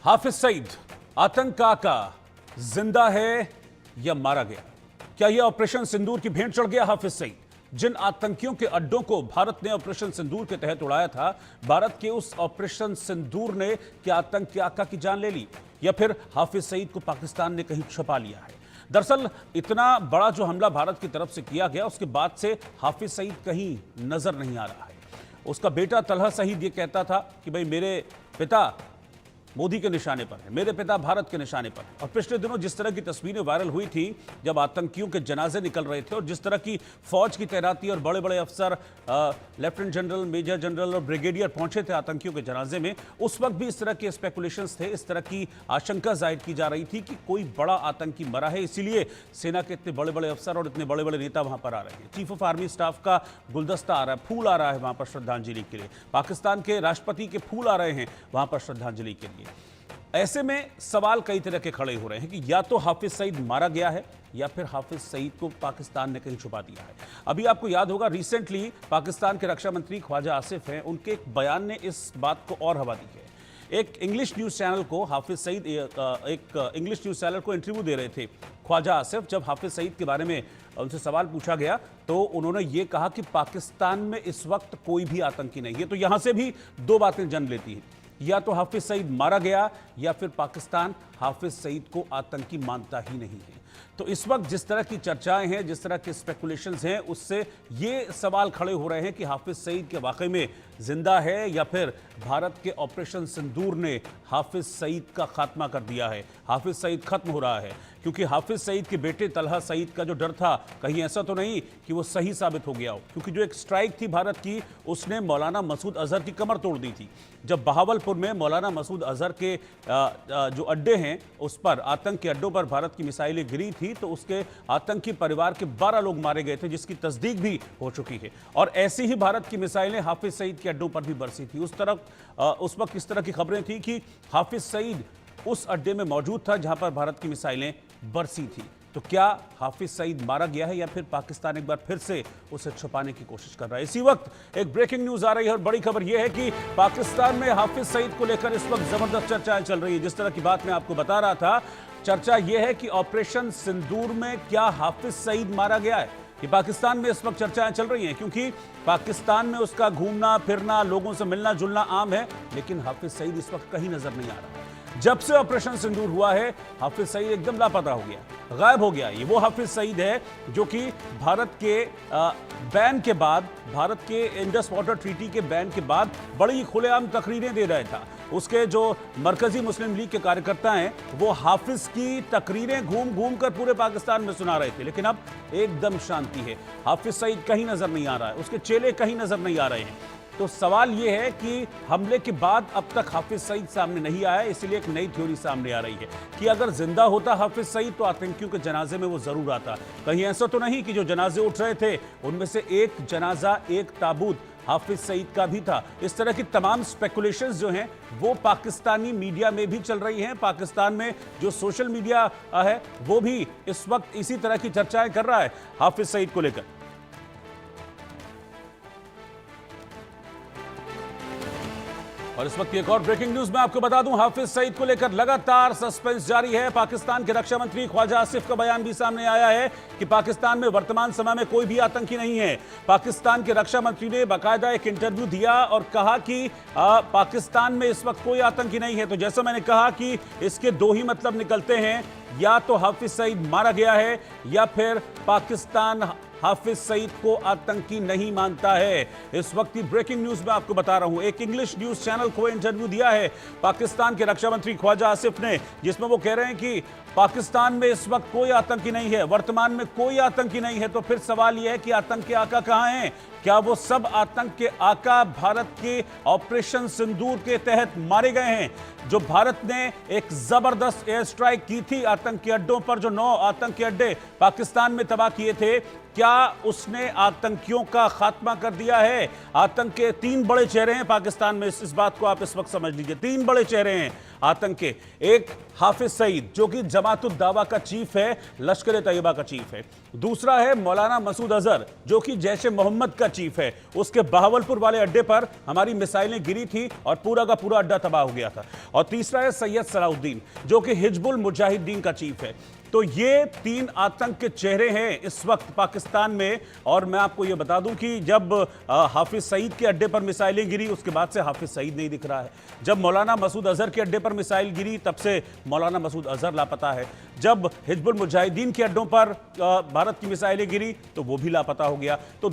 हाफिज सईद आतंक का आका जिंदा है या मारा गया? क्या यह ऑपरेशन सिंदूर की भेंट चढ़ गया हाफिज सईद? जिन आतंकियों के अड्डों को भारत ने ऑपरेशन सिंदूर के तहत उड़ाया था, भारत के उस ऑपरेशन सिंदूर ने क्या आतंक के आका की जान ले ली, या फिर हाफिज सईद को पाकिस्तान ने कहीं छुपा लिया है? दरअसल इतना बड़ा जो हमला भारत की तरफ से किया गया, उसके बाद से हाफिज सईद कहीं नजर नहीं आ रहा है। उसका बेटा तलहा सईद ये कहता था कि भाई मेरे पिता मोदी के निशाने पर है, मेरे पिता भारत के निशाने पर है। और पिछले दिनों जिस तरह की तस्वीरें वायरल हुई थी जब आतंकियों के जनाजे निकल रहे थे और जिस तरह की फौज की तैनाती और बड़े बड़े अफसर लेफ्टिनेंट जनरल, मेजर जनरल और ब्रिगेडियर पहुंचे थे आतंकियों के जनाजे में, उस वक्त भी इस तरह के स्पेकुलेशंस थे, इस तरह की आशंका जाहिर की जा रही थी कि कोई बड़ा आतंकी मरा है, इसीलिए सेना के इतने बड़े बड़े अफसर और इतने बड़े बड़े नेता वहां पर आ रहे हैं। चीफ ऑफ आर्मी स्टाफ का गुलदस्ता आ रहा है, फूल आ रहा है वहां पर श्रद्धांजलि के लिए, पाकिस्तान के राष्ट्रपति के फूल आ रहे हैं वहां पर श्रद्धांजलि के लिए। ऐसे में सवाल कई तरह के खड़े हो रहे हैं कि या तो हाफिज सईद मारा गया है या फिर हाफिज सईद को पाकिस्तान ने कहीं छुपा दिया है। अभी आपको याद होगा रिसेंटली पाकिस्तान के रक्षा मंत्री ख्वाजा आसिफ हैं, उनके एक बयान ने इस बात को और हवा दी है। एक इंग्लिश न्यूज चैनल को हाफिज सईद एक इंग्लिश न्यूज चैनल को इंटरव्यू दे रहे थे ख्वाजा आसिफ। जब हाफिज सईद के बारे में उनसे सवाल पूछा गया तो उन्होंने ये कहा कि पाकिस्तान में इस वक्त कोई भी आतंकी नहीं है। तो यहां से भी दो बातें जन्म लेती हैं, या तो हाफिज सईद मारा गया या फिर पाकिस्तान हाफिज सईद को आतंकी मानता ही नहीं है। तो इस वक्त जिस तरह की चर्चाएं हैं, जिस तरह के स्पेकुलेशंस हैं, उससे ये सवाल खड़े हो रहे हैं कि हाफिज सईद के वाकई में जिंदा है या फिर भारत के ऑपरेशन सिंदूर ने हाफिज सईद का खात्मा कर दिया है, हाफिज सईद खत्म हो रहा है। क्योंकि हाफिज सईद के बेटे तलहा सईद का जो डर था, कहीं ऐसा तो नहीं कि वो सही साबित हो गया हो, क्योंकि जो एक स्ट्राइक थी भारत की, उसने मौलाना मसूद अजहर की कमर तोड़ दी थी। जब बहावलपुर में मौलाना मसूद अजहर के जो अड्डे हैं उस पर, आतंक के अड्डों पर भारत की मिसाइलें गिरी थी, तो उसके आतंकी परिवार के 12 लोग मारे गए थे, जिसकी तस्दीक भी हो चुकी है। और ऐसी ही भारत की मिसाइलें हाफिज सईद के अड्डों पर भी बरसी थी। उस वक्त इस तरह की खबरें थी कि हाफिज सईद उस अड्डे में मौजूद था जहां पर भारत की मिसाइलें बरसी थी। तो क्या हाफिज सईद मारा गया है या फिर पाकिस्तान एक बार फिर से उसे छुपाने की कोशिश कर रहा है? इसी वक्त एक ब्रेकिंग न्यूज आ रही है और बड़ी खबर यह है कि पाकिस्तान में हाफिज सईद को लेकर इस वक्त जबरदस्त चर्चाएं चल रही है। जिस तरह की बात मैं आपको बता रहा था, चर्चा यह है कि ऑपरेशन सिंदूर में क्या हाफिज सईद मारा गया है। कि पाकिस्तान में इस वक्त चर्चाएं चल रही हैं, क्योंकि पाकिस्तान में उसका घूमना फिरना, लोगों से मिलना जुलना आम है, लेकिन हाफिज सईद इस वक्त कहीं नजर नहीं आ रहा है। जब से ऑपरेशन सिंदूर हुआ है, हाफिज सईद एकदम लापता हो गया, गायब हो गया। ये वो हाफिज सईद है जो कि भारत के बैन के बाद, भारत के इंडस वाटर ट्रीटी के बैन के बाद बड़ी खुलेआम तकरीरें दे रहा था। उसके जो मरकजी मुस्लिम लीग के कार्यकर्ता हैं, वो हाफिज की तकरीरें घूम घूम कर पूरे पाकिस्तान में सुना रहे थे। लेकिन अब एकदम शांति है, हाफिज सईद कहीं नजर नहीं आ रहा है, उसके चेले कहीं नजर नहीं आ रहे हैं। तो सवाल यह है कि हमले के बाद अब तक हाफिज सईद सामने नहीं आया, इसलिए एक नई थ्योरी सामने आ रही है कि अगर जिंदा होता हाफिज सईद तो आतंकियों के जनाजे में वो जरूर आता। कहीं ऐसा तो नहीं कि जो जनाजे उठ रहे थे उनमें से एक जनाजा, एक ताबूत हाफिज सईद का भी था। इस तरह की तमाम स्पेकुलेशंस जो हैं वो पाकिस्तानी मीडिया में भी चल रही हैं। पाकिस्तान में जो सोशल मीडिया है वो भी इस वक्त इसी तरह की चर्चाएं कर रहा है हाफिज सईद को लेकर। और इस वक्त एक और ब्रेकिंग न्यूज मैं आपको बता दूं, हाफिज सईद को लेकर लगातार सस्पेंस जारी है। पाकिस्तान के रक्षा मंत्री ख्वाजा आसिफ का बयान भी सामने आया है कि पाकिस्तान में वर्तमान समय में कोई भी आतंकी नहीं है। पाकिस्तान के रक्षा मंत्री ने बाकायदा एक इंटरव्यू दिया और कहा कि पाकिस्तान में इस वक्त कोई आतंकी नहीं है। तो जैसा मैंने कहा कि इसके दो ही मतलब निकलते हैं, या तो हाफिज सईद मारा गया है या फिर पाकिस्तान हाफिज सईद को आतंकी नहीं मानता है। इस वक्त की ब्रेकिंग न्यूज में आपको बता रहा हूं, एक इंग्लिश न्यूज चैनल को इंटरव्यू दिया है पाकिस्तान के रक्षा मंत्री ख्वाजा आसिफ ने, जिसमें वो कह रहे हैं कि पाकिस्तान में इस वक्त कोई आतंकी नहीं है, वर्तमान में कोई आतंकी नहीं है। तो फिर सवाल यह है कि आतंक के आका कहां हैं? क्या वो सब आतंक के आका भारत के ऑपरेशन सिंदूर के तहत मारे गए हैं? जो भारत ने एक जबरदस्त एयर स्ट्राइक की थी आतंक के अड्डों पर, जो 9 आतंक के अड्डे पाकिस्तान में तबाह किए थे, क्या उसने आतंकियों का खात्मा कर दिया है? आतंक के तीन बड़े चेहरे हैं पाकिस्तान में, इस बात को आप इस वक्त समझ लीजिए। तीन बड़े चेहरे हैं आतंक के। एक हाफिज सईद जो कि जमात उद दावा का चीफ है, लश्कर ए तैयबा का चीफ है। दूसरा है मौलाना मसूद अजहर जो कि जैश ए मोहम्मद का चीफ है। उसके बहावलपुर वाले अड्डे पर हमारी मिसाइलें गिरी थी और पूरा का पूरा अड्डा तबाह हो गया था। और तीसरा है सैयद सलाउद्दीन जो कि हिजबुल मुजाहिदीन का चीफ है। तो ये तीन आतंक के चेहरे हैं इस वक्त पाकिस्तान में। और मैं आपको ये बता दूं कि जब हाफिज सईद के अड्डे पर मिसाइलें गिरी उसके बाद से हाफिज सईद नहीं दिख रहा है। जब मौलाना मसूद अजहर के अड्डे पर मिसाइल गिरी तब से मौलाना मसूद अजहर लापता है। जब हिजबुल मुजाहिदीन के अड्डों पर भारत की मिसाइलें गिरी तो वो भी लापता हो गया। तो